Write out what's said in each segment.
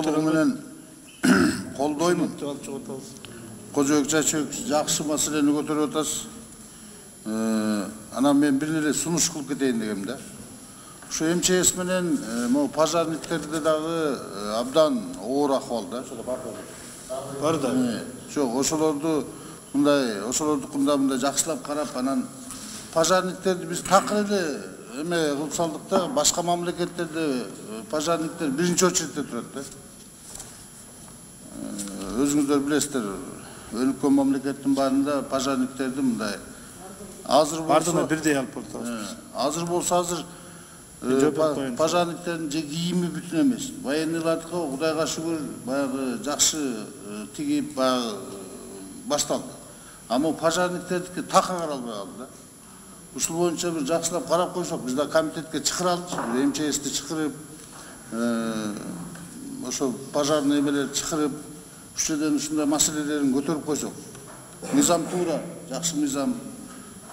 толугу менен колдоймун. Кожоюк Жачөк жакшы маселени көтөрүп атасыз. Анан мен бир эле сунуш кылып кетейин дегем да. Ушу МЧС менен могу пожарниктерде дагы абдан оор акыбалда. Бар да. Жок, ошолордукунда жакшылап карап, анан пожарниктерди биз такыр эле эме кылып салдык да. Башка мамлекеттерде пожарниктер биринчи очередте турат да. Өзүңүздөр билесиздер, өнүккөн мамлекеттин баарында пожарниктерди мындай азыр болсо бирдей алып атабыз. Азыр болсо азыр пожарниктердин же кийими бүтүн эмес. Военныйлардыкы Кудайга шүгүр баягы жакшы тигип баягы башталды. Ама пожарниктердики така каралбай калды да. Ушул боюнча бир жакшылап карап койсок, биз да комитетке чакыралычы, МЧСти чакырып, ошо пожарный эмелерди чакырып, ушул жерден ушундай маселелерин көтөрүп койсок. Мыйзам туура, жакшы мыйзам.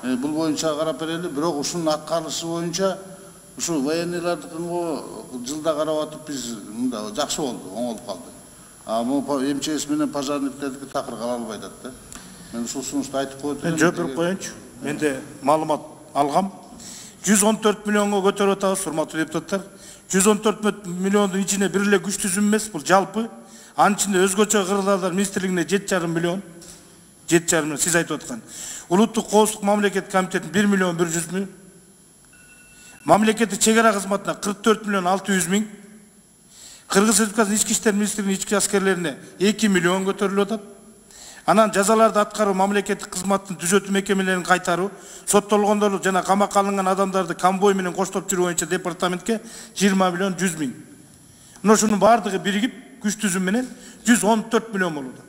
Бул боюнча карап берели, бирок ушунун аткарылышы боюнча ушу военныйлардыкын жылда карап атып биз мында жакшы болду, оңолуп калды. Могу МЧС менен пожарниктердики такыр кала албай атат да. Мен ушул сунушту айтып коет элем. Мен жооп берип коеюнчу. Менде маалымат алгам. 114 миллионго көтөрүп атабыз, урматтуу депутаттар. 114 миллиондун ичине бир эле күч түзүм эмес, бул жалпы. Анын ичинде өзгөчө кырдаалдар министрлигине 7,5 миллион. 7,5 миллион сиз айтып аткан. Улуттук коопсуздук мамлекеттик комитетин 1 миллион 100 миң. Мамлекеттик чек ара кызматына 44 миллион 600 миң. Кыргыз Республикасынын ички иштер министрлигинин ички аскерлерине 2 миллион көтөрүлүп атат. Анан жазаларды аткаруу, мамлекеттик кызматтын түзөтүү мекемелерин кайтаруу, соттолгондорду жана камакка алынган адамдарды конвой менен коштоп жүрүү боюнча департаментке 20 миллион 100 миң. Мына ушунун баардыгы биригип күч түзүм менен 114 миллион болду.